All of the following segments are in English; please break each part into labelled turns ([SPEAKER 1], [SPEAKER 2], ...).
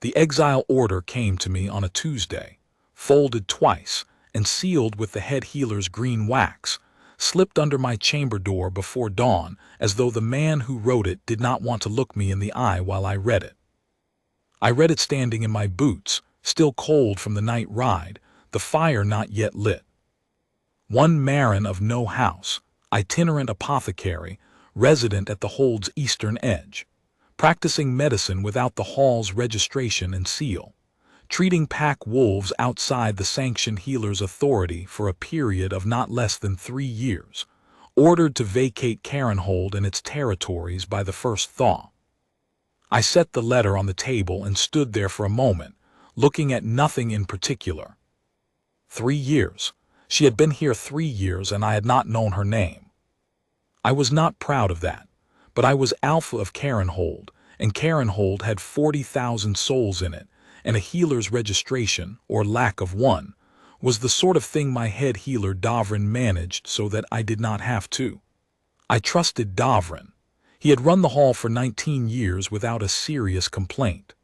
[SPEAKER 1] The exile order came to me on a Tuesday, folded twice, and sealed with the head healer's green wax, slipped under my chamber door before dawn, as though the man who wrote it did not want to look me in the eye while I read it. I read it standing in my boots, still cold from the night ride, the fire not yet lit. One Marin of no house, itinerant apothecary, resident at the hold's eastern edge, practicing medicine without the hall's registration and seal, treating pack wolves outside the sanctioned healer's authority for a period of not less than 3 years, ordered to vacate Carenhold and its territories by the first thaw. I set the letter on the table and stood there for a moment, looking at nothing in particular. 3 years. She had been here 3 years and I had not known her name. I was not proud of that, but I was alpha of Carenhold, and Carenhold had 40,000 souls in it, and a healer's registration, or lack of one, was the sort of thing my head healer Davrin managed so that I did not have to. I trusted Davrin. He had run the hall for 19 years without a serious complaint.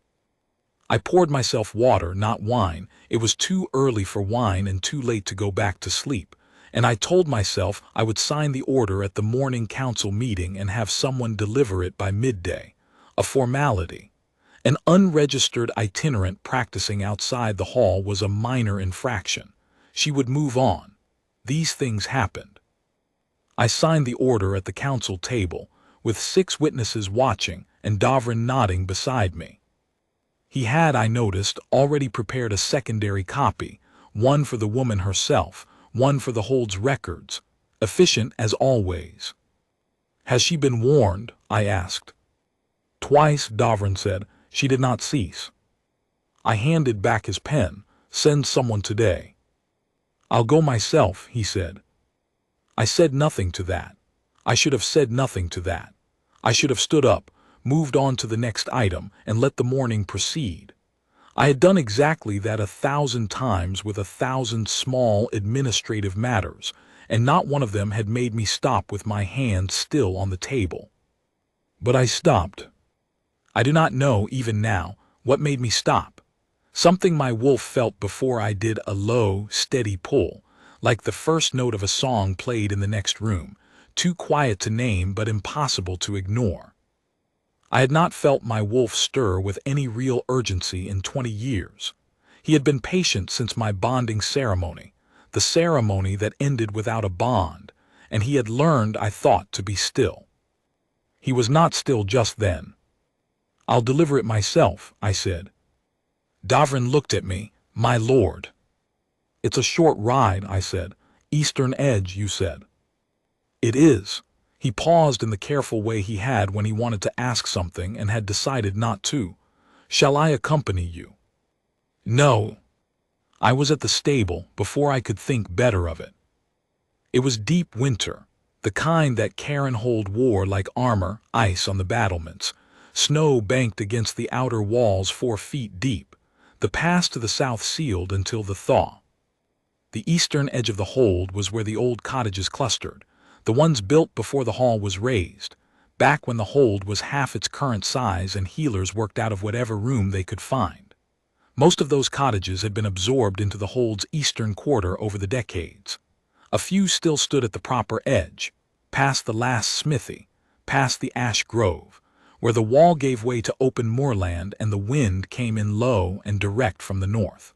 [SPEAKER 1] I poured myself water, not wine. It was too early for wine and too late to go back to sleep, and I told myself I would sign the order at the morning council meeting and have someone deliver it by midday. A formality. An unregistered itinerant practicing outside the hall was a minor infraction. She would move on. These things happened. I signed the order at the council table, with 6 witnesses watching and Davrin nodding beside me. He had, I noticed, already prepared a secondary copy, one for the woman herself, one for the hold's records, efficient as always. "Has she been warned?" I asked. "Twice," Davrin said. "She did not cease." I handed back his pen. "Send someone today." "I'll go myself," he said. I said nothing to that. I should have said nothing to that. I should have stood up, moved on to the next item, and let the morning proceed. I had done exactly that 1,000 times with 1,000 small administrative matters, and not one of them had made me stop with my hand still on the table. But I stopped. I do not know, even now, what made me stop. Something my wolf felt before I did, a low, steady pull, like the first note of a song played in the next room, too quiet to name but impossible to ignore. I had not felt my wolf stir with any real urgency in 20 years. He had been patient since my bonding ceremony, the ceremony that ended without a bond, and he had learned, I thought, to be still. He was not still just then. "I'll deliver it myself," I said. Davrin looked at me. "My lord." "It's a short ride," I said. "Eastern edge, you said." "It is." He paused in the careful way he had when he wanted to ask something and had decided not to. "Shall I accompany you?" "No." I was at the stable before I could think better of it. It was deep winter, the kind that Carenhold wore like armor, ice on the battlements, snow banked against the outer walls 4 feet deep, the pass to the south sealed until the thaw. The eastern edge of the hold was where the old cottages clustered, the ones built before the hall was raised, back when the hold was half its current size and healers worked out of whatever room they could find. Most of those cottages had been absorbed into the hold's eastern quarter over the decades. A few still stood at the proper edge, past the last smithy, past the ash grove, where the wall gave way to open moorland and the wind came in low and direct from the north.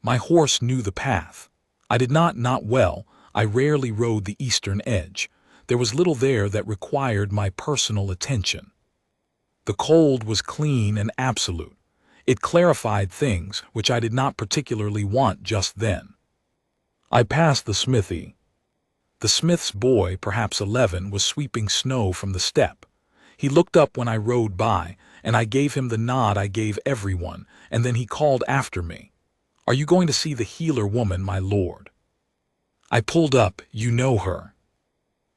[SPEAKER 1] My horse knew the path. I did not well. I rarely rode the eastern edge. There was little there that required my personal attention. The cold was clean and absolute. It clarified things which I did not particularly want just then. I passed the smithy. The smith's boy, perhaps 11, was sweeping snow from the step. He looked up when I rode by, and I gave him the nod I gave everyone, and then he called after me, "Are you going to see the healer woman, my lord?" I pulled up. "You know her."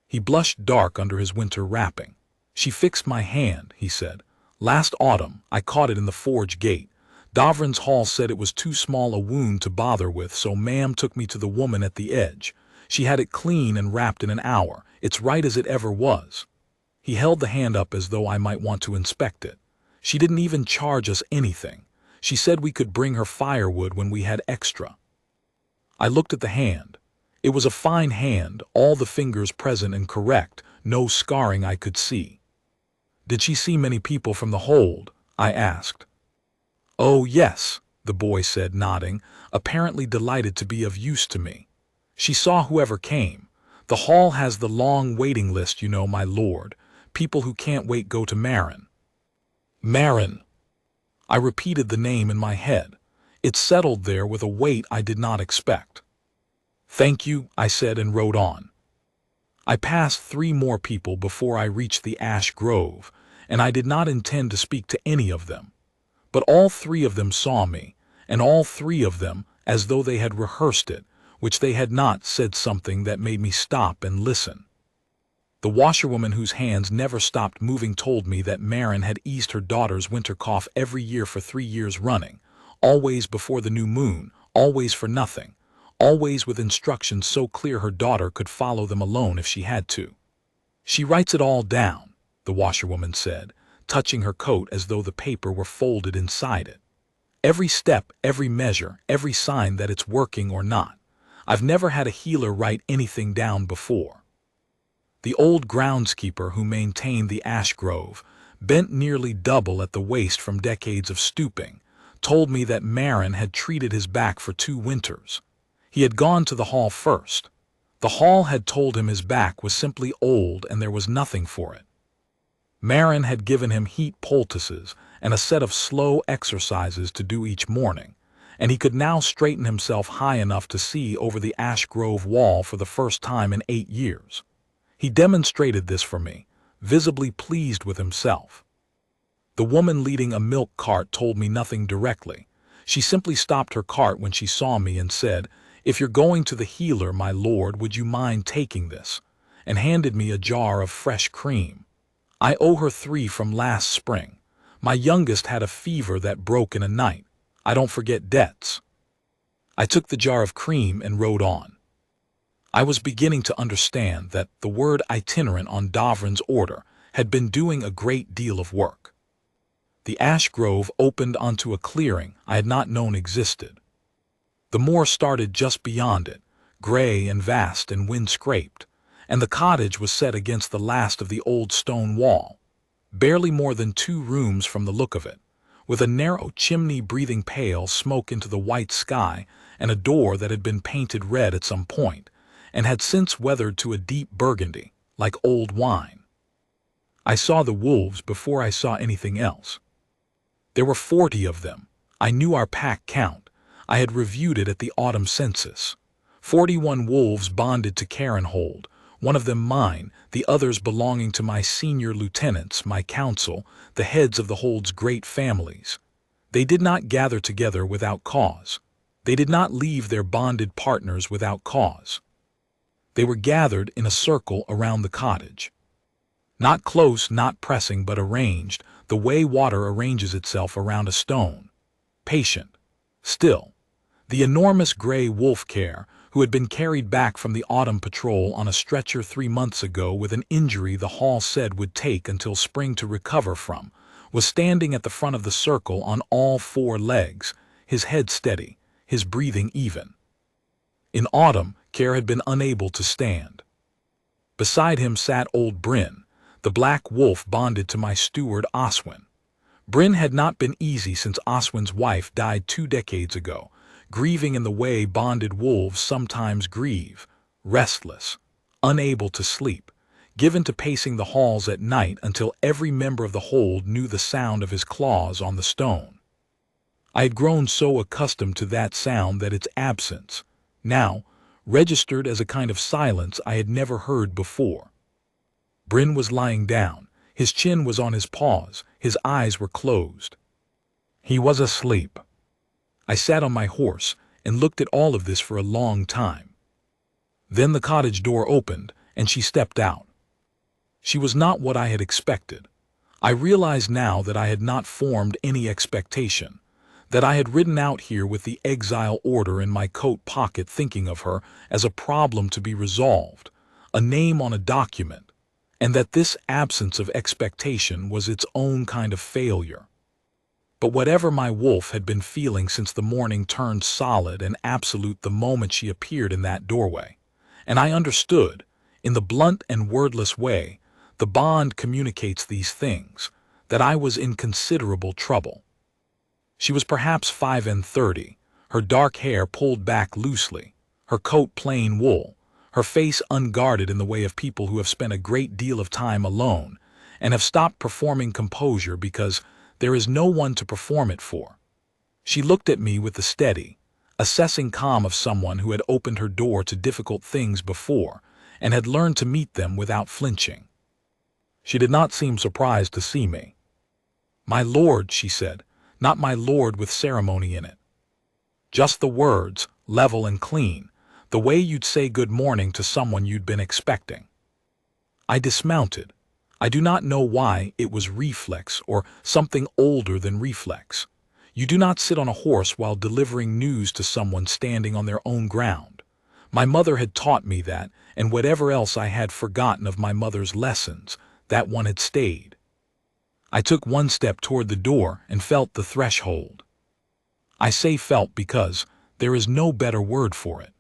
[SPEAKER 1] He blushed dark under his winter wrapping. "She fixed my hand," he said. "Last autumn, I caught it in the forge gate. Davrin's hall said it was too small a wound to bother with, so ma'am took me to the woman at the edge. She had it clean and wrapped in an hour. It's right as it ever was." He held the hand up as though I might want to inspect it. She didn't even charge us anything. She said we could bring her firewood when we had extra. I looked at the hand. It was a fine hand, all the fingers present and correct, no scarring I could see. Did she see many people from the hold? I asked. Oh, yes, the boy said, nodding, apparently delighted to be of use to me. She saw whoever came. The hall has the long waiting list, you know, my lord. People who can't wait go to Marin. Marin. I repeated the name in my head. It settled there with a weight I did not expect. Thank you, I said and rode on. I passed 3 more people before I reached the ash grove, and I did not intend to speak to any of them. But all 3 of them saw me, and all 3 of them, as though they had rehearsed it, which they had not, said something that made me stop and listen. The washerwoman whose hands never stopped moving told me that Marin had eased her daughter's winter cough every year for 3 years running, always before the new moon, always for nothing, always with instructions so clear her daughter could follow them alone if she had to. She writes it all down, the washerwoman said, touching her coat as though the paper were folded inside it. Every step, every measure, every sign that it's working or not. I've never had a healer write anything down before. The old groundskeeper who maintained the ash grove, bent nearly double at the waist from decades of stooping, told me that Marin had treated his back for 2 winters. He had gone to the hall first. The hall had told him his back was simply old and there was nothing for it. Marin had given him heat poultices and a set of slow exercises to do each morning, and he could now straighten himself high enough to see over the ash grove wall for the first time in 8 years. He demonstrated this for me, visibly pleased with himself. The woman leading a milk cart told me nothing directly. She simply stopped her cart when she saw me and said, "If you're going to the healer, my lord, would you mind taking this?" and handed me a jar of fresh cream. I owe her 3 from last spring. My youngest had a fever that broke in a night. I don't forget debts. I took the jar of cream and rode on. I was beginning to understand that the word itinerant on Davrin's order had been doing a great deal of work. The ash grove opened onto a clearing I had not known existed. The moor started just beyond it, gray and vast and wind-scraped, and the cottage was set against the last of the old stone wall, barely more than 2 rooms from the look of it, with a narrow chimney breathing pale smoke into the white sky and a door that had been painted red at some point, and had since weathered to a deep burgundy, like old wine. I saw the wolves before I saw anything else. There were 40 of them. I knew our pack count. I had reviewed it at the autumn census. 41 wolves bonded to Carenhold, one of them mine, the others belonging to my senior lieutenants, my council, the heads of the hold's great families. They did not gather together without cause. They did not leave their bonded partners without cause. They were gathered in a circle around the cottage. Not close, not pressing, but arranged, the way water arranges itself around a stone. Patient. Still. The enormous gray wolf care, who had been carried back from the autumn patrol on a stretcher 3 months ago with an injury the hall said would take until spring to recover from, was standing at the front of the circle on all 4 legs, his head steady, his breathing even. In autumn, Care had been unable to stand. Beside him sat old Bryn, the black wolf bonded to my steward Oswin. Bryn had not been easy since Oswin's wife died 2 decades ago, grieving in the way bonded wolves sometimes grieve, restless, unable to sleep, given to pacing the halls at night until every member of the hold knew the sound of his claws on the stone. I had grown so accustomed to that sound that its absence, now, registered as a kind of silence I had never heard before. Bryn was lying down, his chin was on his paws, his eyes were closed. He was asleep. I sat on my horse and looked at all of this for a long time. Then the cottage door opened and she stepped out. She was not what I had expected. I realized now that I had not formed any expectation, that I had ridden out here with the Exile order in my coat pocket thinking of her as a problem to be resolved, a name on a document, and that this absence of expectation was its own kind of failure. But whatever my wolf had been feeling since the morning turned solid and absolute the moment she appeared in that doorway. And I understood, in the blunt and wordless way the bond communicates these things, that I was in considerable trouble. She was perhaps 35, her dark hair pulled back loosely, her coat plain wool, her face unguarded in the way of people who have spent a great deal of time alone and have stopped performing composure because there is no one to perform it for. She looked at me with the steady, assessing calm of someone who had opened her door to difficult things before and had learned to meet them without flinching. She did not seem surprised to see me. "My lord," she said, "not my lord with ceremony in it. Just the words, level and clean, the way you'd say good morning to someone you'd been expecting." I dismounted. I do not know why. It was reflex or something older than reflex. You do not sit on a horse while delivering news to someone standing on their own ground. My mother had taught me that, and whatever else I had forgotten of my mother's lessons, that one had stayed. I took one step toward the door and felt the threshold. I say felt because there is no better word for it.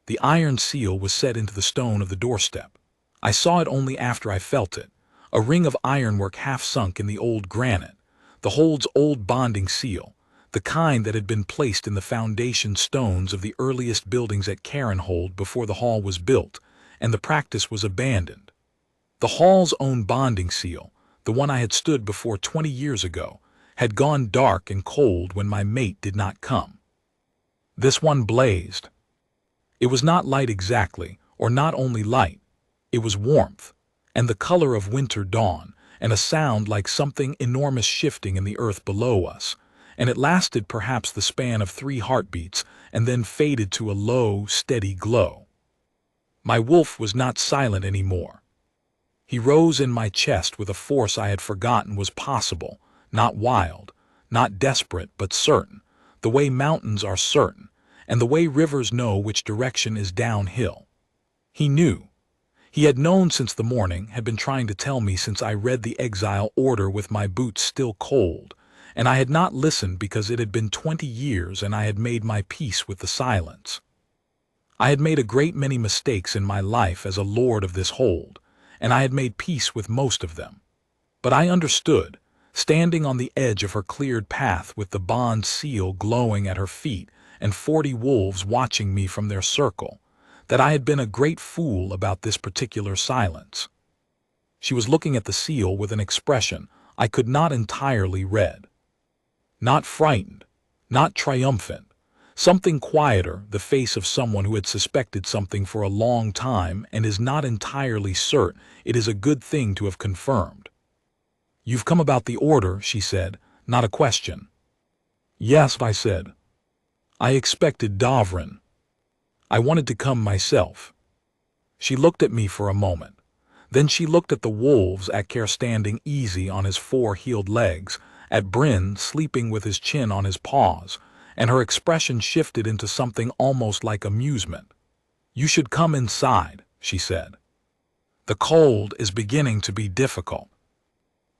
[SPEAKER 1] The iron seal was set into the stone of the doorstep. I saw it only after I felt it, a ring of ironwork half sunk in the old granite, the hold's old bonding seal, the kind that had been placed in the foundation stones of the earliest buildings at Carenhold before the hall was built, and the practice was abandoned. The hall's own bonding seal, the one I had stood before 20 years ago, had gone dark and cold when my mate did not come. This one blazed. It was not light exactly, or not only light, it was warmth, and the color of winter dawn, and a sound like something enormous shifting in the earth below us, and it lasted perhaps the span of 3 heartbeats and then faded to a low, steady glow. My wolf was not silent anymore. He rose in my chest with a force I had forgotten was possible, not wild, not desperate, but certain, the way mountains are certain, and the way rivers know which direction is downhill. He knew. He had known since the morning, had been trying to tell me since I read the Exile order with my boots still cold, and I had not listened because it had been 20 years and I had made my peace with the silence. I had made a great many mistakes in my life as a lord of this hold, and I had made peace with most of them. But I understood, standing on the edge of her cleared path with the bond seal glowing at her feet and 40 wolves watching me from their circle, that I had been a great fool about this particular silence. She was looking at the seal with an expression I could not entirely read. Not frightened, not triumphant, something quieter, the face of someone who had suspected something for a long time and is not entirely certain it is a good thing to have confirmed. "You've come about the order," she said, not a question. "Yes," I said. "I expected Davrin. I wanted to come myself." She looked at me for a moment. Then she looked at the wolves, at Care standing easy on his 4-heeled legs, at Bryn sleeping with his chin on his paws, and her expression shifted into something almost like amusement. "You should come inside," she said. "The cold is beginning to be difficult."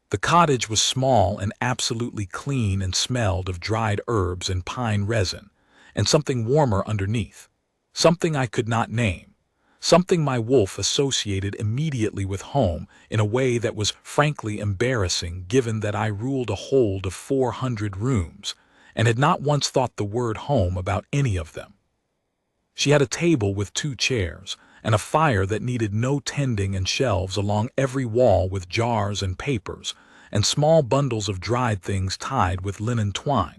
[SPEAKER 1] The cottage was small and absolutely clean and smelled of dried herbs and pine resin, and something warmer underneath. Something I could not name. Something my wolf associated immediately with home in a way that was frankly embarrassing given that I ruled a hold of 400 rooms and had not once thought the word home about any of them. She had a table with 2 chairs and a fire that needed no tending and shelves along every wall with jars and papers and small bundles of dried things tied with linen twine.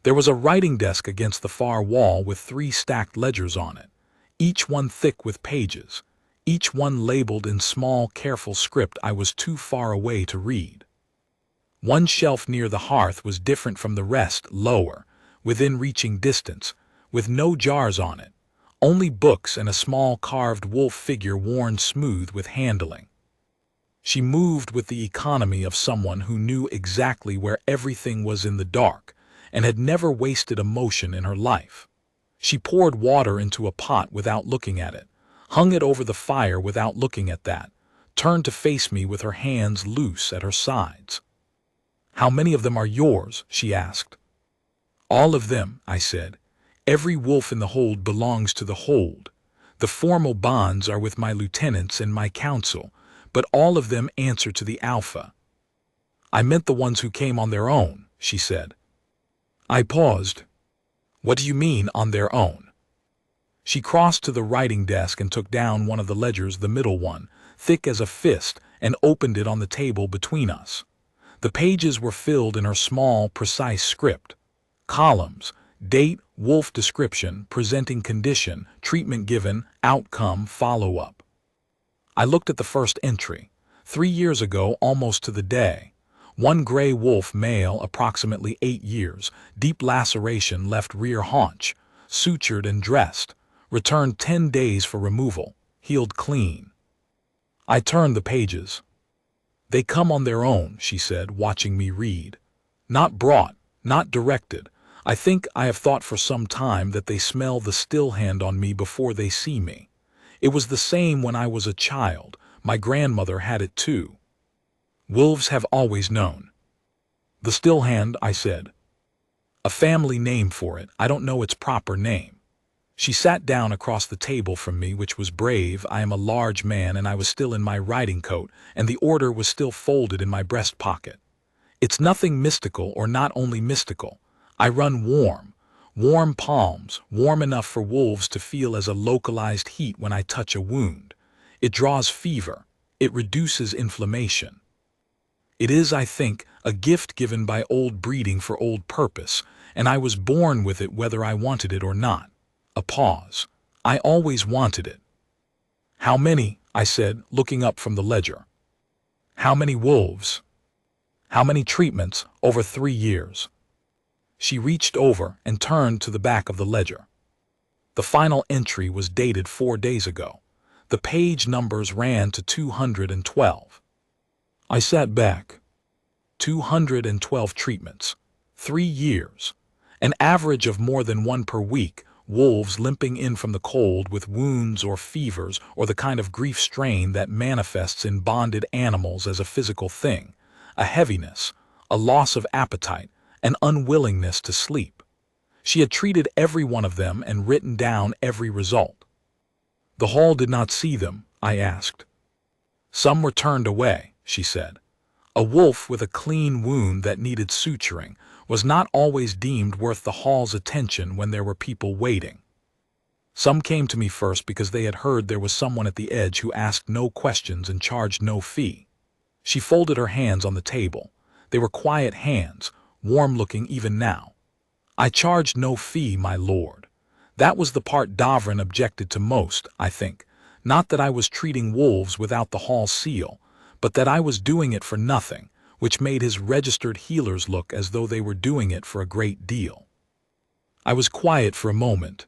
[SPEAKER 1] There was a writing desk against the far wall with 3 stacked ledgers on it, each one thick with pages, each one labeled in small, careful script I was too far away to read. One shelf near the hearth was different from the rest, lower, within reaching distance, with no jars on it, only books and a small carved wolf figure worn smooth with handling. She moved with the economy of someone who knew exactly where everything was in the dark, and had never wasted a motion in her life. She poured water into a pot without looking at it, hung it over the fire without looking at that, turned to face me with her hands loose at her sides. How many of them are yours? She asked. All of them, I said. Every wolf in the hold belongs to the hold. The formal bonds are with my lieutenants and my council, but all of them answer to the Alpha. I meant the ones who came on their own, she said. I paused. What do you mean, on their own? She crossed to the writing desk and took down one of the ledgers, the middle one, thick as a fist, and opened it on the table between us. The pages were filled in her small, precise script. Columns: date, wolf description, presenting condition, treatment given, outcome, follow-up. I looked at the first entry. 3 years ago, almost to the day. One gray wolf, male, approximately 8 years, deep laceration, left rear haunch, sutured and dressed, returned 10 days for removal, healed clean. I turned the pages. They come on their own, she said, watching me read. Not brought, not directed. I think I have thought for some time that they smell the still hand on me before they see me. It was the same when I was a child. My grandmother had it too. Wolves have always known. The still hand, I said. A family name for it. I don't know its proper name. She sat down across the table from me, which was brave. I am a large man, and I was still in my riding coat, and the order was still folded in my breast pocket. It's nothing mystical, or not only mystical. I run warm. Warm palms, warm enough for wolves to feel as a localized heat when I touch a wound. It draws fever. It reduces inflammation. It is, I think, a gift given by old breeding for old purpose, and I was born with it whether I wanted it or not. A pause. I always wanted it. How many? I said, looking up from the ledger. How many wolves? How many treatments over 3 years? She reached over and turned to the back of the ledger. The final entry was dated 4 days ago. The page numbers ran to 212. I sat back. 212 treatments. 3 years. An average of more than 1 per week. Wolves limping in from the cold with wounds or fevers or the kind of grief strain that manifests in bonded animals as a physical thing. A heaviness, a loss of appetite, an unwillingness to sleep. She had treated every one of them and written down every result. The hall did not see them, I asked. Some were turned away, she said. A wolf with a clean wound that needed suturing was not always deemed worth the hall's attention when there were people waiting. Some came to me first because they had heard there was someone at the edge who asked no questions and charged no fee. She folded her hands on the table. They were quiet hands, warm-looking even now. I charged no fee, my lord. That was the part Davrin objected to most, I think. Not that I was treating wolves without the hall seal, but that I was doing it for nothing, which made his registered healers look as though they were doing it for a great deal. I was quiet for a moment.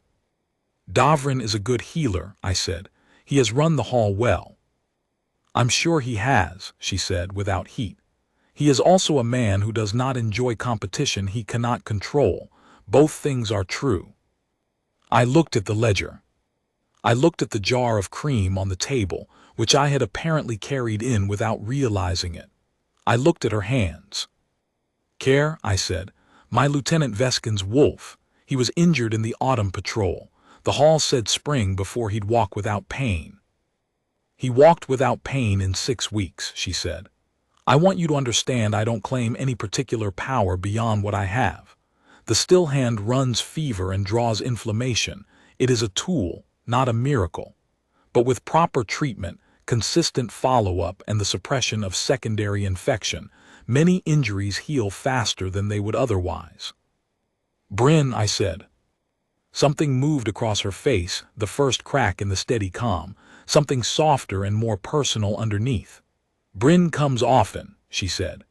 [SPEAKER 1] Davrin is a good healer, I said. He has run the hall well. I'm sure he has, she said, without heat. He is also a man who does not enjoy competition he cannot control. Both things are true. I looked at the ledger. I looked at the jar of cream on the table, which I had apparently carried in without realizing it. I looked at her hands. Care, I said. My Lieutenant Veskin's wolf. He was injured in the autumn patrol. The hall said spring before he'd walk without pain. He walked without pain in 6 weeks, she said. I want you to understand I don't claim any particular power beyond what I have. The still hand runs fever and draws inflammation. It is a tool, not a miracle. But with proper treatment, consistent follow-up, and the suppression of secondary infection, many injuries heal faster than they would otherwise. Bryn, I said. Something moved across her face, the first crack in the steady calm, something softer and more personal underneath. Bryn comes often, she said.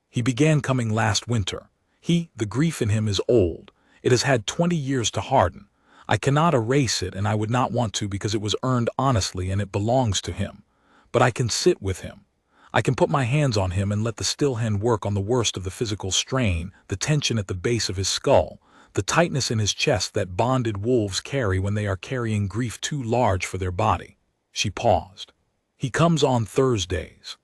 [SPEAKER 1] He began coming last winter. The grief in him is old. It has had 20 years to harden. I cannot erase it, and I would not want to because it was earned honestly and it belongs to him. But I can sit with him. I can put my hands on him and let the still hand work on the worst of the physical strain, the tension at the base of his skull, the tightness in his chest that bonded wolves carry when they are carrying grief too large for their body. She paused. He comes on Thursdays.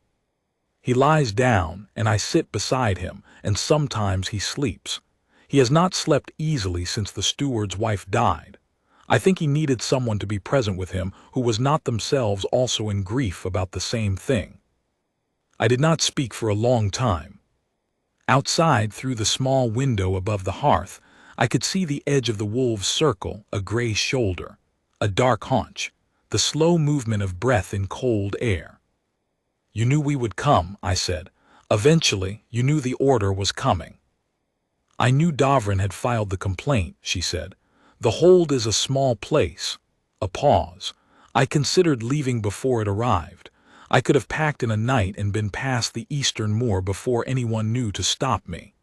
[SPEAKER 1] He lies down, and I sit beside him, and sometimes he sleeps. He has not slept easily since the steward's wife died. I think he needed someone to be present with him who was not themselves also in grief about the same thing. I did not speak for a long time. Outside, through the small window above the hearth, I could see the edge of the wolves circle, a gray shoulder, a dark haunch, the slow movement of breath in cold air. "You knew we would come," I said. "Eventually, you knew the order was coming." "I knew Davrin had filed the complaint," she said. "The hold is a small place." A pause. "I considered leaving before it arrived. I could have packed in a night and been past the eastern moor before anyone knew to stop me."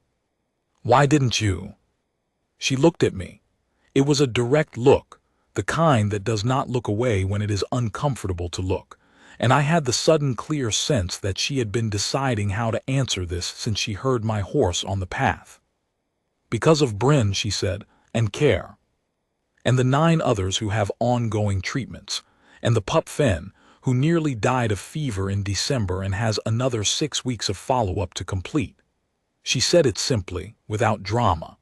[SPEAKER 1] "Why didn't you?" She looked at me. It was a direct look, the kind that does not look away when it is uncomfortable to look, and I had the sudden clear sense that she had been deciding how to answer this since she heard my horse on the path. "Because of Bryn," she said, "and Care. And the 9 others who have ongoing treatments, and the pup Fen, who nearly died of fever in December and has another 6 weeks of follow-up to complete." She said it simply, without drama.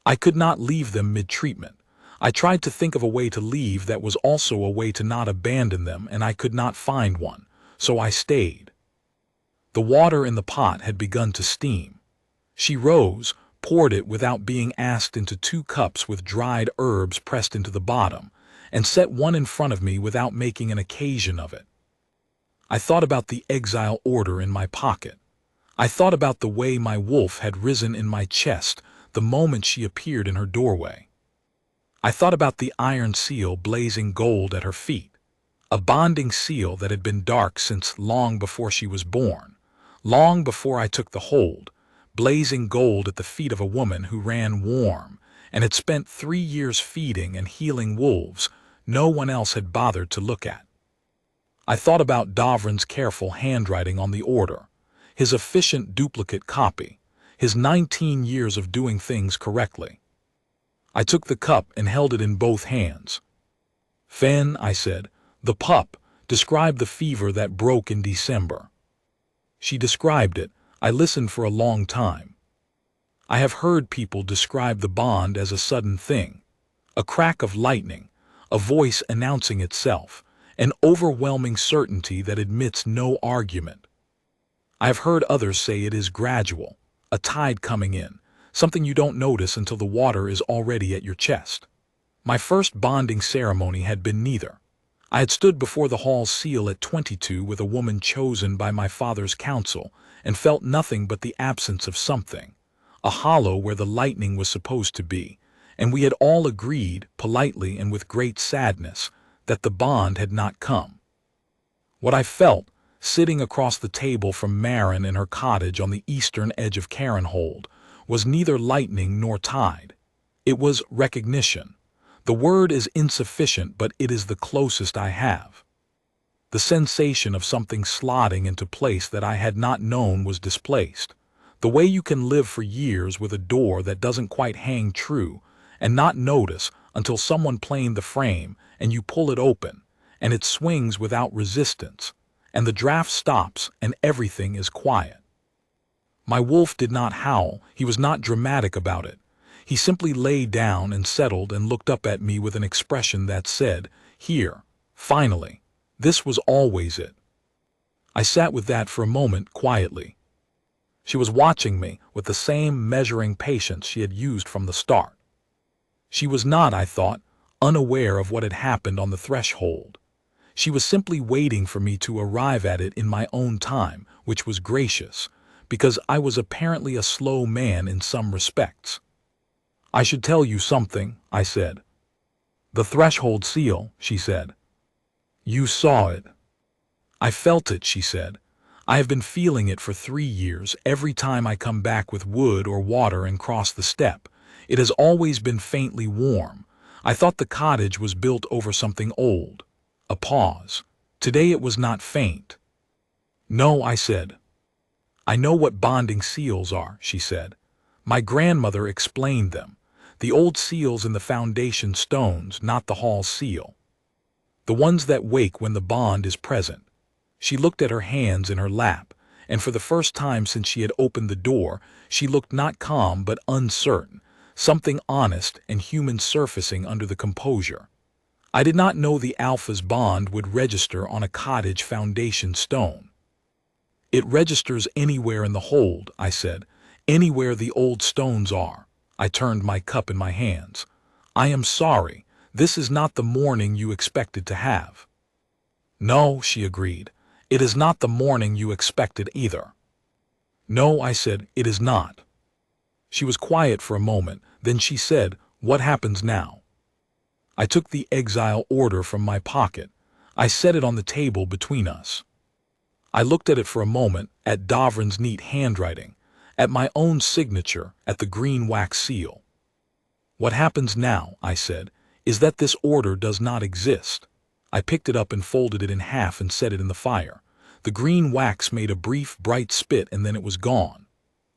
[SPEAKER 1] I could not leave them mid-treatment. I tried to think of a way to leave that was also a way to not abandon them, and I could not find one, so I stayed. The water in the pot had begun to steam. She rose, poured it without being asked into 2 cups with dried herbs pressed into the bottom, and set one in front of me without making an occasion of it. I thought about the exile order in my pocket. I thought about the way my wolf had risen in my chest the moment she appeared in her doorway. I thought about the iron seal blazing gold at her feet, a bonding seal that had been dark since long before she was born, long before I took the hold, blazing gold at the feet of a woman who ran warm and had spent 3 years feeding and healing wolves no one else had bothered to look at. I thought about Davrin's careful handwriting on the order, his efficient duplicate copy, his 19 years of doing things correctly. I took the cup and held it in both hands. "Fen," I said, "the pup, describe the fever that broke in December." She described it. I listened for a long time. I have heard people describe the bond as a sudden thing, a crack of lightning, a voice announcing itself, an overwhelming certainty that admits no argument. I have heard others say it is gradual, a tide coming in, something you don't notice until the water is already at your chest. My first bonding ceremony had been neither. I had stood before the hall's seal at 22 with a woman chosen by my father's counsel and felt nothing but the absence of something, a hollow where the lightning was supposed to be, and we had all agreed, politely and with great sadness, that the bond had not come. What I felt, sitting across the table from Marin in her cottage on the eastern edge of Carenhold, was neither lightning nor tide. It was recognition. The word is insufficient, but it is the closest I have. The sensation of something slotting into place that I had not known was displaced. The way you can live for years with a door that doesn't quite hang true and not notice until someone planed the frame and you pull it open, and it swings without resistance, and the draft stops and everything is quiet. My wolf did not howl. He was not dramatic about it. He simply lay down and settled and looked up at me with an expression that said, "Here, finally, this was always it." I sat with that for a moment quietly. She was watching me with the same measuring patience she had used from the start. She was not, I thought, unaware of what had happened on the threshold. She was simply waiting for me to arrive at it in my own time, which was gracious, because I was apparently a slow man in some respects. "I should tell you something," I said. "The threshold seal," she said. "You saw it." "I felt it," she said. "I have been feeling it for 3 years every time I come back with wood or water and cross the step. It has always been faintly warm. I thought the cottage was built over something old." A pause. "Today it was not faint." "No," I said. "I know what bonding seals are," she said. "My grandmother explained them. The old seals in the foundation stones, not the hall seal. The ones that wake when the bond is present." She looked at her hands in her lap, and for the first time since she had opened the door, she looked not calm but uncertain, something honest and human surfacing under the composure. I did not know the Alpha's bond would register on a cottage foundation stone. It registers anywhere in the hold, I said, anywhere the old stones are. I turned my cup in my hands. I am sorry, this is not the morning you expected to have. No, she agreed. It is not the morning you expected either. No, I said, it is not. She was quiet for a moment, then she said, what happens now? I took the exile order from my pocket. I set it on the table between us. I looked at it for a moment, at Davrin's neat handwriting, at my own signature, at the green wax seal. What happens now, I said, is that this order does not exist. I picked it up and folded it in half and set it in the fire. The green wax made a brief, bright spit and then it was gone.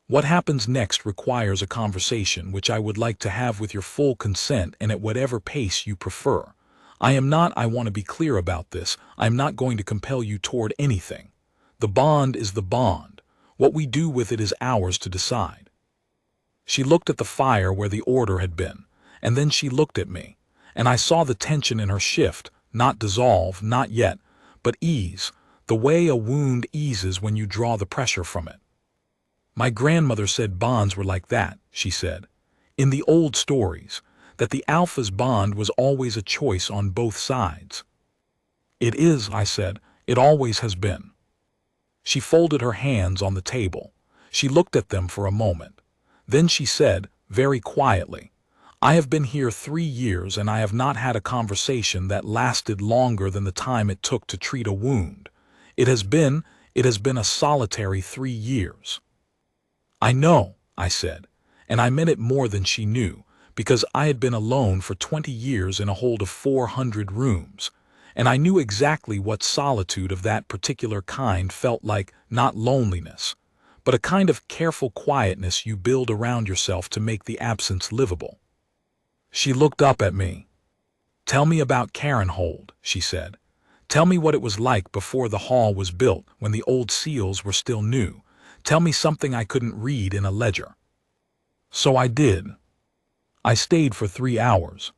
[SPEAKER 1] What happens next requires a conversation which I would like to have with your full consent and at whatever pace you prefer. I want to be clear about this, I am not going to compel you toward anything. The bond is the bond. What we do with it is ours to decide. She looked at the fire where the order had been, and then she looked at me, and I saw the tension in her shift, not dissolve, not yet, but ease, the way a wound eases when you draw the pressure from it. My grandmother said bonds were like that, she said. In the old stories, that the Alpha's bond was always a choice on both sides. It is, I said, it always has been. She folded her hands on the table. She looked at them for a moment. Then she said, very quietly, I have been here 3 years and I have not had a conversation that lasted longer than the time it took to treat a wound. It has been a solitary 3 years. I know, I said, and I meant it more than she knew, because I had been alone for 20 years in a hold of 400 rooms, and I knew exactly what solitude of that particular kind felt like, not loneliness, but a kind of careful quietness you build around yourself to make the absence livable. She looked up at me. Tell me about Carenhold, she said. Tell me what it was like before the hall was built, when the old seals were still new. Tell me something I couldn't read in a ledger. So I did. I stayed for 3 hours.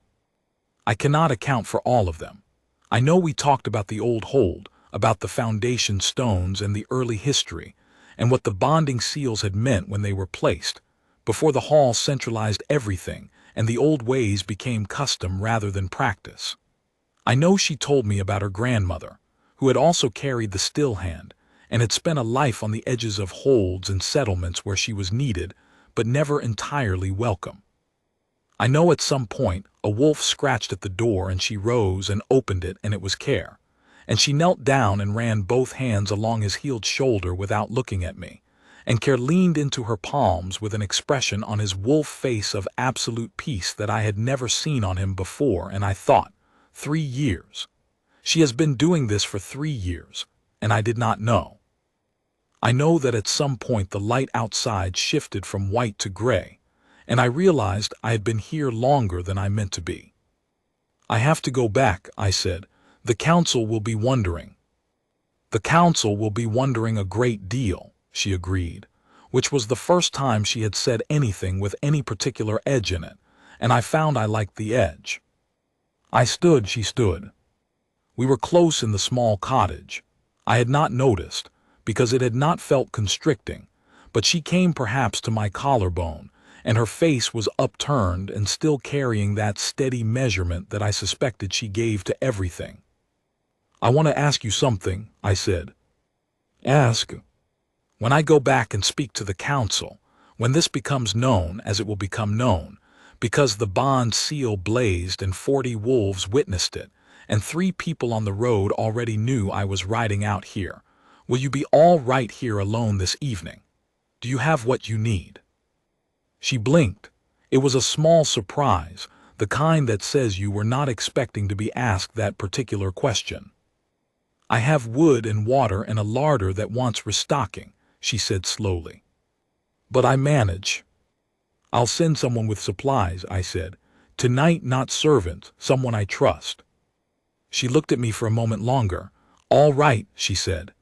[SPEAKER 1] I cannot account for all of them. I know we talked about the old hold, about the foundation stones and the early history, and what the bonding seals had meant when they were placed, before the hall centralized everything and the old ways became custom rather than practice. I know she told me about her grandmother, who had also carried the still hand, and had spent a life on the edges of holds and settlements where she was needed, but never entirely welcome. I know at some point a wolf scratched at the door and she rose and opened it and it was Care, and she knelt down and ran both hands along his healed shoulder without looking at me, and Care leaned into her palms with an expression on his wolf face of absolute peace that I had never seen on him before, and I thought, 3 years. She has been doing this for 3 years, and I did not know. I know that at some point the light outside shifted from white to gray, and I realized I had been here longer than I meant to be. I have to go back, I said. The council will be wondering. The council will be wondering a great deal, she agreed, which was the first time she had said anything with any particular edge in it, and I found I liked the edge. I stood, she stood. We were close in the small cottage. I had not noticed, because it had not felt constricting, but she came perhaps to my collarbone, and her face was upturned and still carrying that steady measurement that I suspected she gave to everything. I want to ask you something, I said. Ask. When I go back and speak to the council, when this becomes known, as it will become known, because the bond seal blazed and 40 wolves witnessed it, and 3 people on the road already knew I was riding out here, will you be all right here alone this evening? Do you have what you need? She blinked. It was a small surprise, the kind that says you were not expecting to be asked that particular question. I have wood and water and a larder that wants restocking, she said slowly. But I manage. I'll send someone with supplies, I said. Tonight, not servant, someone I trust. She looked at me for a moment longer. All right, she said.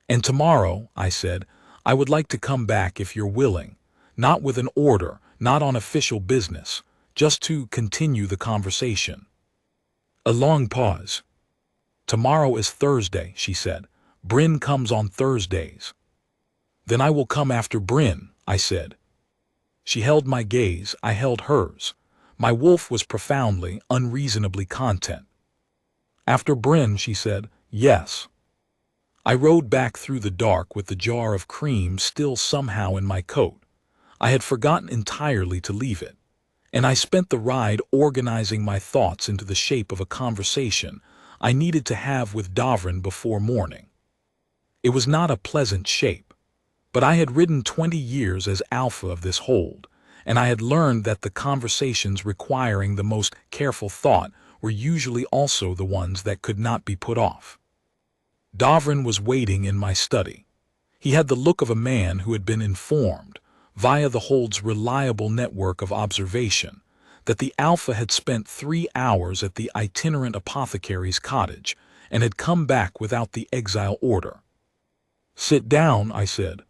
[SPEAKER 1] And tomorrow, I said, I would like to come back if you're willing, not with an order, not on official business, just to continue the conversation. A long pause. Tomorrow is Thursday, she said. Bryn comes on Thursdays. Then I will come after Bryn, I said. She held my gaze, I held hers. My wolf was profoundly, unreasonably content. After Bryn, she said, yes. I rode back through the dark with the jar of cream still somehow in my coat. I had forgotten entirely to leave it, and I spent the ride organizing my thoughts into the shape of a conversation I needed to have with Davrin before morning. It was not a pleasant shape, but I had ridden 20 years as alpha of this hold, and I had learned that the conversations requiring the most careful thought were usually also the ones that could not be put off. Davrin was waiting in my study. He had the look of a man who had been informed, via the hold's reliable network of observation, that the alpha had spent 3 hours at the itinerant apothecary's cottage and had come back without the exile order. Sit down, I said.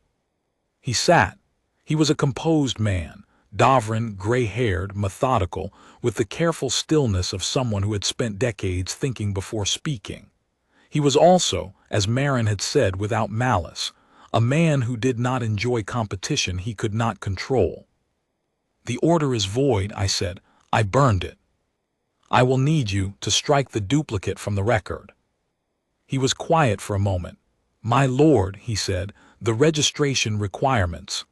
[SPEAKER 1] He sat. He was a composed man, Davrin, gray-haired, methodical, with the careful stillness of someone who had spent decades thinking before speaking. He was also, as Marin had said without malice, a man who did not enjoy competition he could not control. The order is void, I said. I burned it. I will need you to strike the duplicate from the record. He was quiet for a moment. My lord, he said, the registration requirements.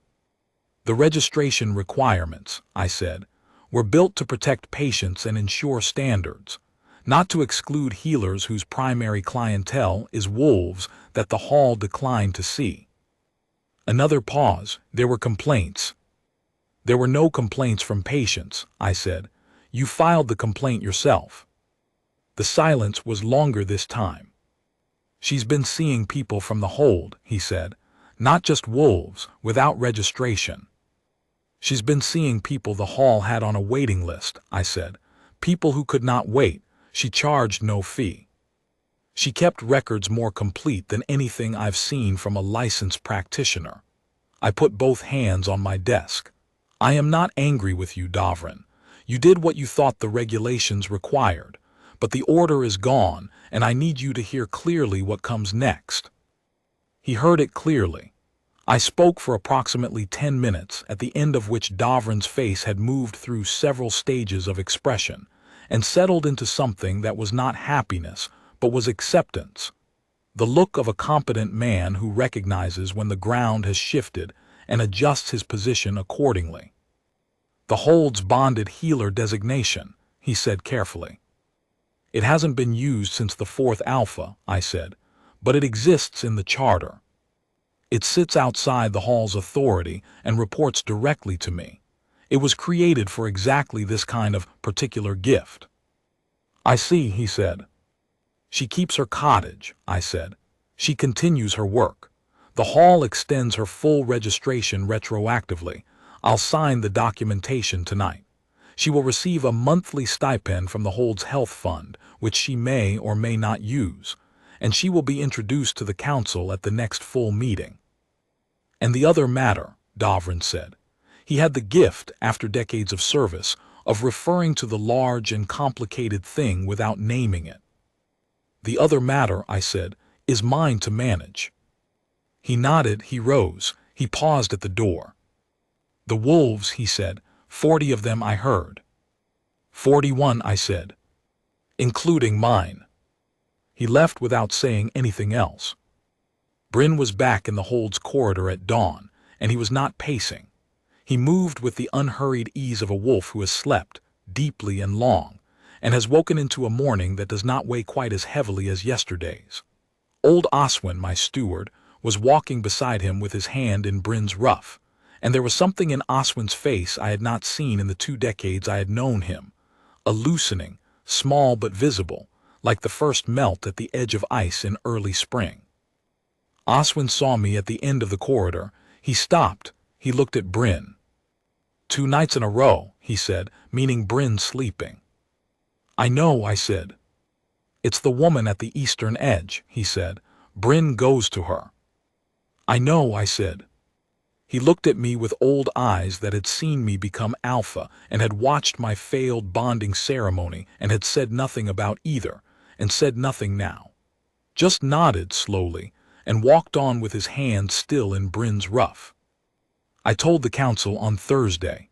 [SPEAKER 1] The registration requirements, I said, were built to protect patients and ensure standards, not to exclude healers whose primary clientele is wolves that the hall declined to see. Another pause. There were complaints. There were no complaints from patients, I said. You filed the complaint yourself. The silence was longer this time. She's been seeing people from the hold, he said, not just wolves, without registration. She's been seeing people the hall had on a waiting list, I said, people who could not wait. She charged no fee. She kept records more complete than anything I've seen from a licensed practitioner. I put both hands on my desk. I am not angry with you, Davrin. You did what you thought the regulations required, but the order is gone, and I need you to hear clearly what comes next. He heard it clearly. I spoke for approximately 10 minutes, at the end of which Davrin's face had moved through several stages of expression and settled into something that was not happiness, but was acceptance. The look of a competent man who recognizes when the ground has shifted and adjusts his position accordingly. The hold's bonded healer designation, he said carefully. It hasn't been used since the 4th Alpha, I said, but it exists in the charter. It sits outside the hall's authority and reports directly to me. It was created for exactly this kind of particular gift. I see, he said. She keeps her cottage, I said. She continues her work. The hall extends her full registration retroactively. I'll sign the documentation tonight. She will receive a monthly stipend from the hold's health fund, which she may or may not use, and she will be introduced to the council at the next full meeting. And the other matter, Davrin said. He had the gift, after decades of service, of referring to the large and complicated thing without naming it. The other matter, I said, is mine to manage. He nodded, he rose, he paused at the door. The wolves, he said, 40 of them I heard. 41, I said, including mine. He left without saying anything else. Bryn was back in the hold's corridor at dawn, and he was not pacing. He moved with the unhurried ease of a wolf who has slept, deeply and long, and has woken into a morning that does not weigh quite as heavily as yesterday's. Old Oswin, my steward, was walking beside him with his hand in Bryn's ruff, and there was something in Oswin's face I had not seen in the 2 decades I had known him, a loosening, small but visible, like the first melt at the edge of ice in early spring. Oswin saw me at the end of the corridor. He stopped. He looked at Bryn. 2 nights in a row, he said, meaning Bryn sleeping. I know, I said. It's the woman at the eastern edge, he said. Bryn goes to her. I know, I said. He looked at me with old eyes that had seen me become alpha and had watched my failed bonding ceremony and had said nothing about either, and said nothing now. Just nodded slowly and walked on with his hand still in Bryn's ruff. I told the council on Thursday.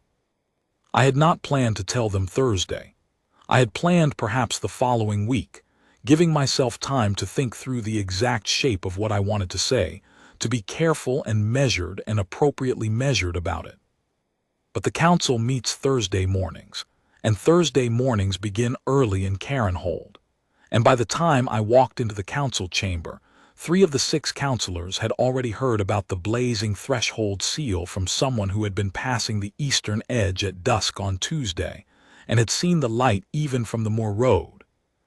[SPEAKER 1] I had not planned to tell them Thursday. I had planned perhaps the following week, giving myself time to think through the exact shape of what I wanted to say, to be careful and measured and appropriately measured about it. But the council meets Thursday mornings, and Thursday mornings begin early in Carenhold. And by the time I walked into the council chamber, 3 of the 6 councillors had already heard about the blazing threshold seal from someone who had been passing the eastern edge at dusk on Tuesday, and had seen the light even from the moor road,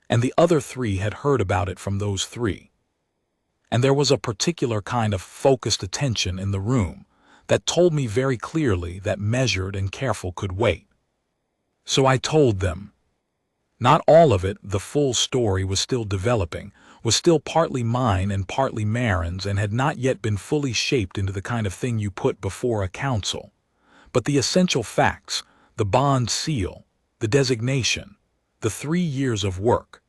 [SPEAKER 1] and the other 3 had heard about it from those 3. And there was a particular kind of focused attention in the room that told me very clearly that measured and careful could wait. So I told them. Not all of it, the full story was still developing, was still partly mine and partly Marin's, and had not yet been fully shaped into the kind of thing you put before a council. But the essential facts, the bond seal, the designation, the 3 years of work,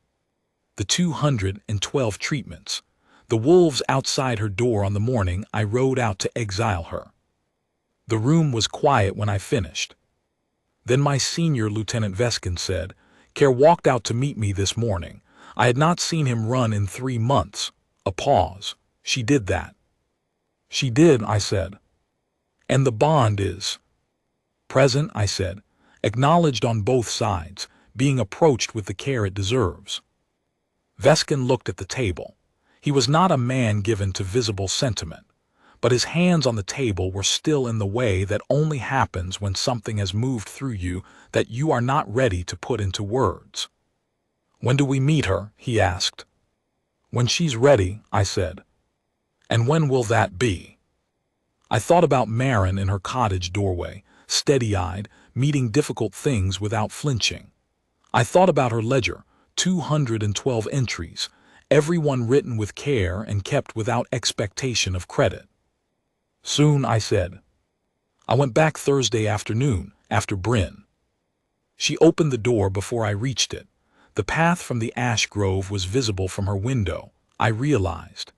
[SPEAKER 1] the 212 treatments, the wolves outside her door on the morning I rode out to exile her. The room was quiet when I finished. Then my senior, Lieutenant Veskin, said, "Care walked out to meet me this morning. I had not seen him run in 3 months." A pause. "She did that." "She did," I said. "And the bond is?" "Present," I said, "acknowledged on both sides, being approached with the care it deserves." Veskin looked at the table. He was not a man given to visible sentiment, but his hands on the table were still in the way that only happens when something has moved through you that you are not ready to put into words. "When do we meet her?" he asked. "When she's ready," I said. "And when will that be?" I thought about Marin in her cottage doorway, steady-eyed, meeting difficult things without flinching. I thought about her ledger, 212 entries, every one written with care and kept without expectation of credit. "Soon," I said. I went back Thursday afternoon, after Bryn. She opened the door before I reached it. The path from the ash grove was visible from her window, I realized.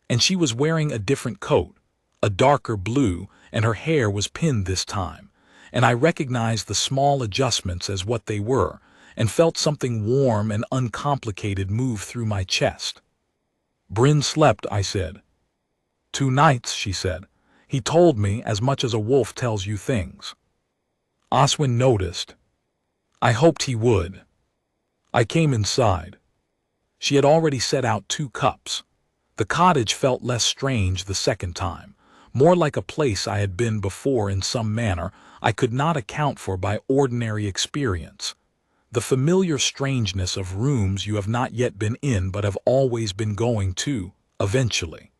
[SPEAKER 1] And she was wearing a different coat, a darker blue, and her hair was pinned this time, and I recognized the small adjustments as what they were, and felt something warm and uncomplicated move through my chest. "Bryn slept," I said. "2 nights," she said. "He told me as much as a wolf tells you things." Oswin noticed. I hoped he would. I came inside. She had already set out 2 cups. The cottage felt less strange the second time, more like a place I had been before in some manner I could not account for by ordinary experience. The familiar strangeness of rooms you have not yet been in but have always been going to, eventually.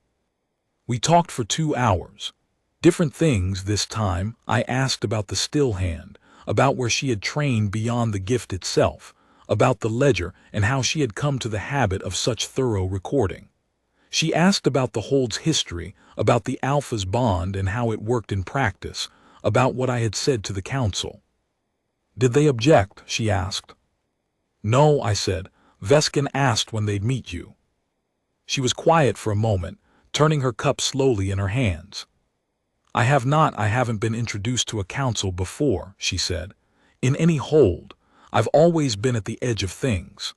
[SPEAKER 1] We talked for 2 hours. Different things this time. I asked about the still hand, about where she had trained beyond the gift itself, about the ledger and how she had come to the habit of such thorough recording. She asked about the hold's history, about the Alpha's bond and how it worked in practice, about what I had said to the council. "Did they object?" she asked. "No," I said. "Veskin asked when they'd meet you." She was quiet for a moment, turning her cup slowly in her hands. I haven't been introduced to a council before," she said. "In any hold. I've always been at the edge of things."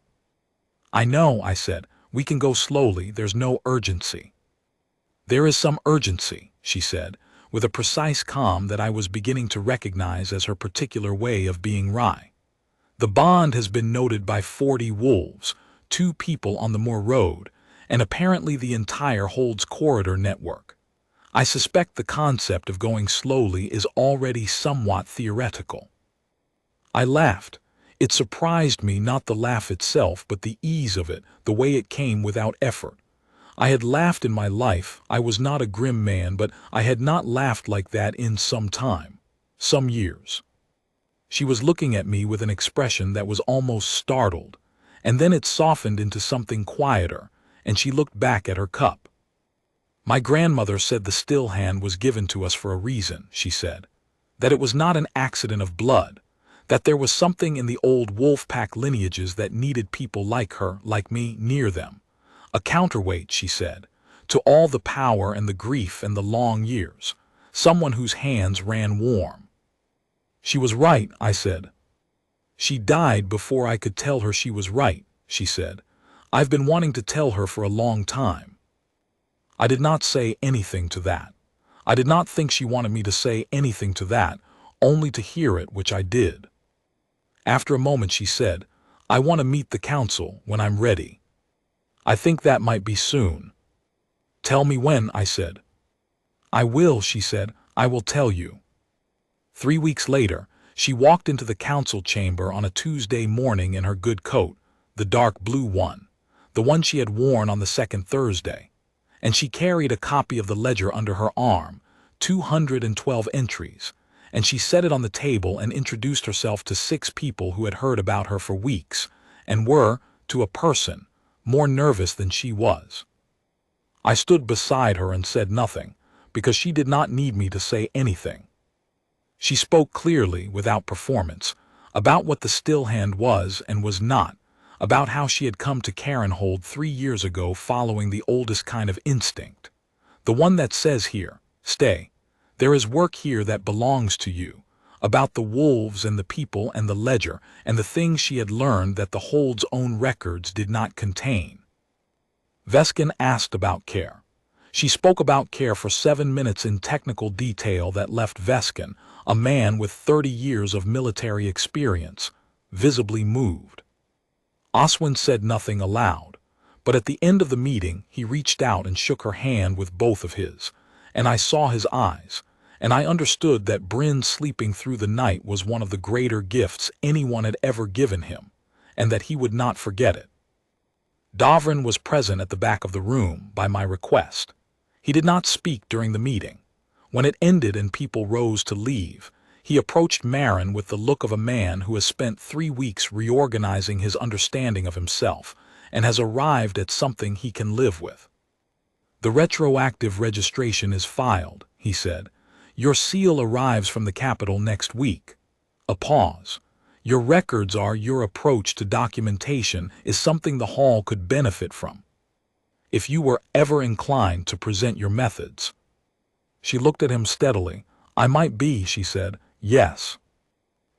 [SPEAKER 1] "I know," I said. "We can go slowly, there's no urgency." "There is some urgency," she said, with a precise calm that I was beginning to recognize as her particular way of being wry. "The bond has been noted by 40 wolves, 2 people on the moor road, and apparently the entire hold's corridor network. I suspect the concept of going slowly is already somewhat theoretical." I laughed. It surprised me, not the laugh itself, but the ease of it, the way it came without effort. I had laughed in my life. I was not a grim man, but I had not laughed like that in some time, some years. She was looking at me with an expression that was almost startled, and then it softened into something quieter, and she looked back at her cup. My grandmother said the still hand was given to us for a reason, she said. That it was not an accident of blood. That there was something in the old wolf pack lineages that needed people like her, like me, near them. A counterweight, she said, to all the power and the grief and the long years. Someone whose hands ran warm. She was right, I said. She died before I could tell her she was right, she said. I've been wanting to tell her for a long time. I did not say anything to that. I did not think she wanted me to say anything to that, only to hear it, which I did. After a moment she said, I want to meet the council when I'm ready. I think that might be soon. Tell me when, I said. I will, she said, I will tell you. 3 weeks later, she walked into the council chamber on a Tuesday morning in her good coat, the dark blue one, the one she had worn on the second Thursday, and she carried a copy of the ledger under her arm, 212 entries, and she set it on the table and introduced herself to 6 people who had heard about her for weeks, and were, to a person, more nervous than she was. I stood beside her and said nothing, because she did not need me to say anything. She spoke clearly, without performance, about what the still hand was and was not, about how she had come to Carenhold 3 years ago following the oldest kind of instinct. The one that says here, stay, there is work here that belongs to you, about the wolves and the people and the ledger and the things she had learned that the Hold's own records did not contain. Veskin asked about Care. She spoke about Care for 7 minutes in technical detail that left Veskin, a man with 30 years of military experience, visibly moved. Oswin said nothing aloud, but at the end of the meeting he reached out and shook her hand with both of his, and I saw his eyes, and I understood that Bryn sleeping through the night was one of the greater gifts anyone had ever given him, and that he would not forget it. Davrin was present at the back of the room, by my request. He did not speak during the meeting. When it ended and people rose to leave, he approached Marin with the look of a man who has spent 3 weeks reorganizing his understanding of himself, and has arrived at something he can live with. The retroactive registration is filed, he said. Your seal arrives from the capital next week. A pause. Your records are your approach to documentation is something the Hall could benefit from. If you were ever inclined to present your methods. She looked at him steadily. I might be, she said. Yes.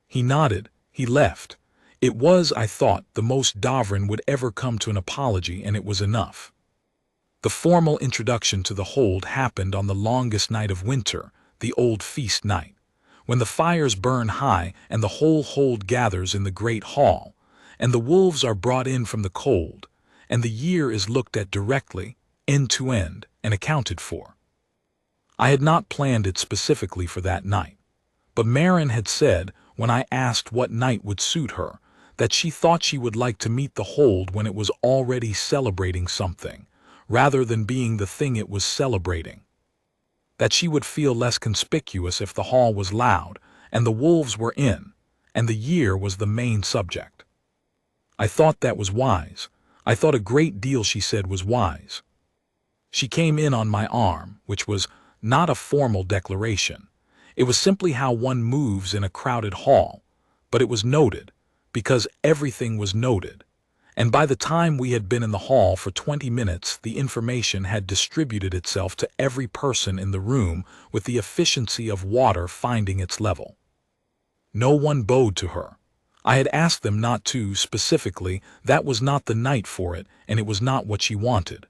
[SPEAKER 1] He nodded. He left. It was, I thought, the most Davrin would ever come to an apology, and it was enough. The formal introduction to the Hold happened on the longest night of winter, the old feast night, when the fires burn high and the whole Hold gathers in the great hall, and the wolves are brought in from the cold, and the year is looked at directly, end to end, and accounted for. I had not planned it specifically for that night, but Marin had said, when I asked what night would suit her, that she thought she would like to meet the Hold when it was already celebrating something, rather than being the thing it was celebrating. That she would feel less conspicuous if the hall was loud, and the wolves were in, and the year was the main subject. I thought that was wise. I thought a great deal she said was wise. She came in on my arm, which was not a formal declaration. It was simply how one moves in a crowded hall, but it was noted, because everything was noted. And by the time we had been in the hall for 20 minutes, the information had distributed itself to every person in the room with the efficiency of water finding its level. No one bowed to her. I had asked them not to, specifically. That was not the night for it, and it was not what she wanted.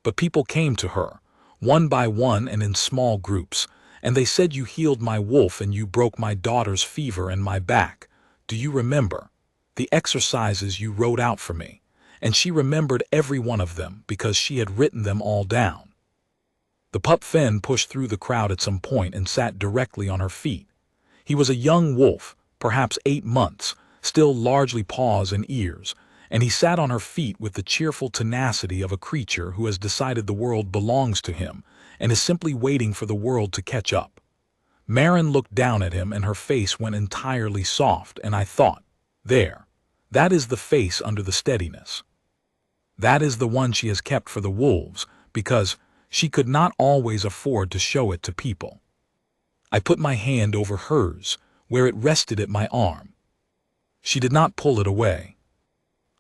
[SPEAKER 1] But people came to her, one by one and in small groups, and they said, you healed my wolf and you broke my daughter's fever and my back. Do you remember? The exercises you wrote out for me, and she remembered every one of them because she had written them all down. The pup Fen pushed through the crowd at some point and sat directly on her feet. He was a young wolf, perhaps 8 months, still largely paws and ears, and he sat on her feet with the cheerful tenacity of a creature who has decided the world belongs to him and is simply waiting for the world to catch up. Marin looked down at him and her face went entirely soft, and I thought, there, that is the face under the steadiness. That is the one she has kept for the wolves, because She could not always afford to show it to people. I put my hand over hers, where it rested at my arm. She did not pull it away.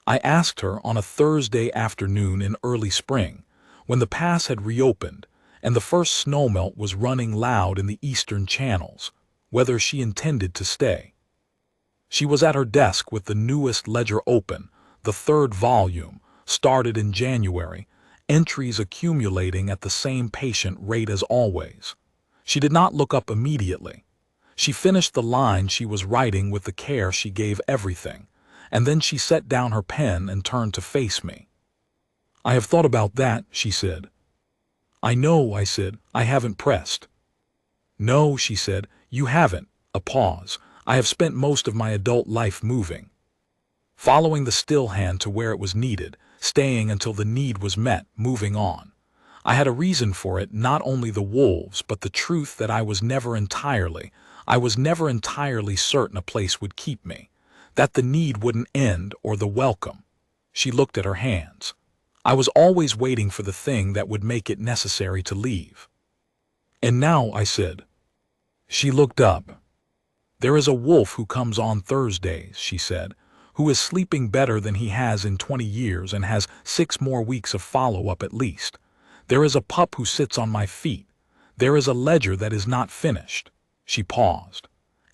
[SPEAKER 1] I asked her on a Thursday afternoon in early spring, when the pass had reopened and the first snowmelt was running loud in the eastern channels, whether she intended to stay. She was at her desk with the newest ledger open, the third volume, started in January, entries accumulating at the same patient rate as always. She did not look up immediately. She finished the line she was writing with the care she gave everything, and then she set down her pen and turned to face me. "I have thought about that," she said. "I know," I said. "I haven't pressed." "No," she said, "you haven't." A pause. "I have spent most of my adult life moving. Following the still hand to where it was needed, staying until the need was met, moving on. I had a reason for it, not only the wolves, but the truth that I was never entirely certain a place would keep me, that the need wouldn't end or the welcome." She looked at her hands. "I was always waiting for the thing that would make it necessary to leave." "And now," I said. She looked up. "There is a wolf who comes on Thursdays," she said, "who is sleeping better than he has in 20 years and has 6 more weeks of follow-up at least. There is a pup who sits on my feet. There is a ledger that is not finished." She paused.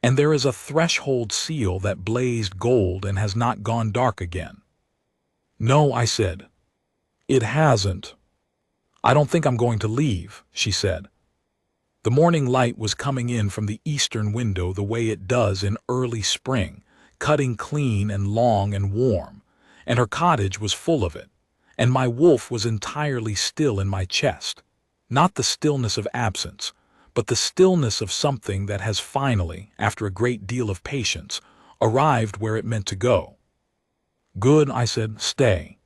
[SPEAKER 1] "And there is a threshold seal that blazed gold and has not gone dark again." "No," I said. "It hasn't." "I don't think I'm going to leave," she said. The morning light was coming in from the eastern window the way it does in early spring, cutting clean and long and warm, and her cottage was full of it, and my wolf was entirely still in my chest. Not the stillness of absence, but the stillness of something that has finally, after a great deal of patience, arrived where it meant to go. "Good," I said. "Stay."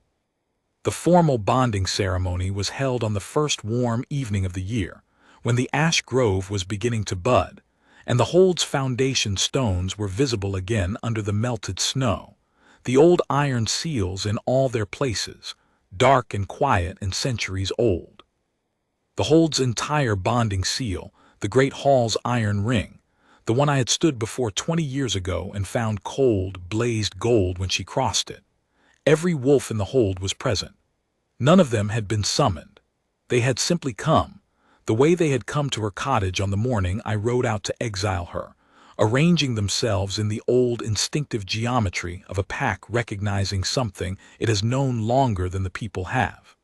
[SPEAKER 1] The formal bonding ceremony was held on the first warm evening of the year, when the ash grove was beginning to bud, and the hold's foundation stones were visible again under the melted snow, the old iron seals in all their places, dark and quiet and centuries old. The hold's entire bonding seal, the great hall's iron ring, the one I had stood before 20 years ago and found cold, blazed gold when she crossed it. Every wolf in the hold was present. None of them had been summoned. They had simply come, the way they had come to her cottage on the morning I rode out to exile her, arranging themselves in the old instinctive geometry of a pack recognizing something it has known longer than the people have.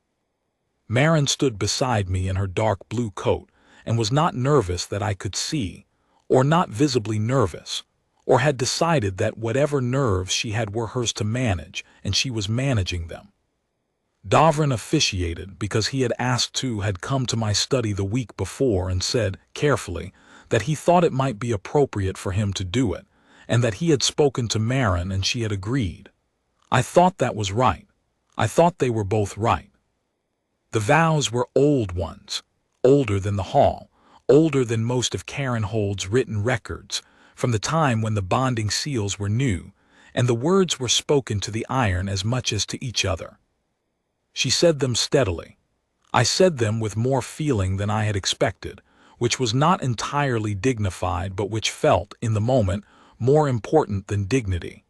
[SPEAKER 1] Marin stood beside me in her dark blue coat and was not nervous that I could see, or not visibly nervous, or had decided that whatever nerves she had were hers to manage, and she was managing them. Davrin officiated because he had asked to had come to my study the week before and said, carefully, that he thought it might be appropriate for him to do it, and that he had spoken to Marin and she had agreed. I thought that was right. I thought they were both right. The vows were old ones, older than the hall, older than most of Karen Hold's written records, from the time when the bonding seals were new, and the words were spoken to the iron as much as to each other. She said them steadily. I said them with more feeling than I had expected, which was not entirely dignified but which felt, in the moment, more important than dignity.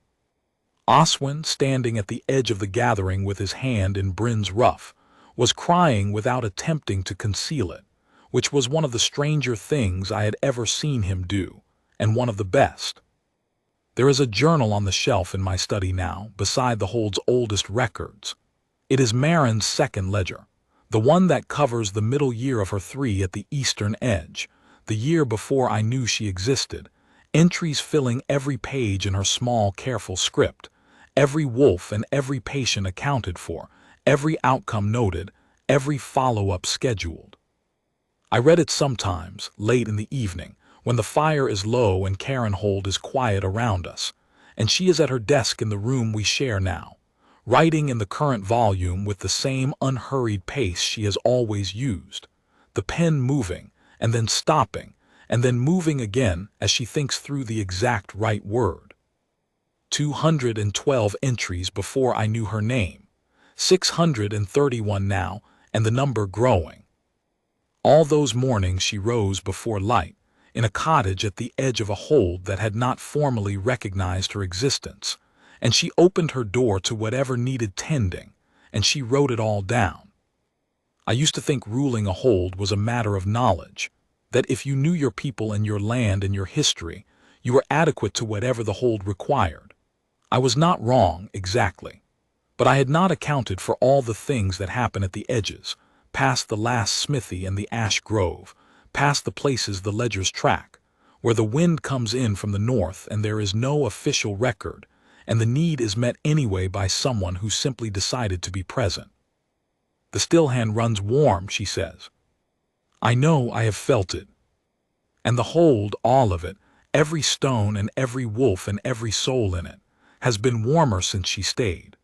[SPEAKER 1] Oswin, standing at the edge of the gathering with his hand in Bryn's ruff, was crying without attempting to conceal it, which was one of the stranger things I had ever seen him do, and one of the best. There is a journal on the shelf in my study now, beside the hold's oldest records. It is Marin's second ledger, the one that covers the middle year of her 3 at the eastern edge, the year before I knew she existed, entries filling every page in her small, careful script, every wolf and every patient accounted for, every outcome noted, every follow-up scheduled. I read it sometimes, late in the evening, when the fire is low and Karen Hold is quiet around us, and she is at her desk in the room we share now, writing in the current volume with the same unhurried pace she has always used, the pen moving, and then stopping, and then moving again as she thinks through the exact right word. 212 entries before I knew her name, 631 now, and the number growing. All those mornings she rose before light, in a cottage at the edge of a hold that had not formally recognized her existence, and she opened her door to whatever needed tending, and she wrote it all down. I used to think ruling a hold was a matter of knowledge, that if you knew your people and your land and your history, you were adequate to whatever the hold required. I was not wrong, exactly. But I had not accounted for all the things that happen at the edges, past the last smithy and the ash grove, past the places the ledgers track, where the wind comes in from the north and there is no official record, and the need is met anyway by someone who simply decided to be present. The still hand runs warm, she says. I know, I have felt it. And the hold, all of it, every stone and every wolf and every soul in it, has been warmer since she stayed.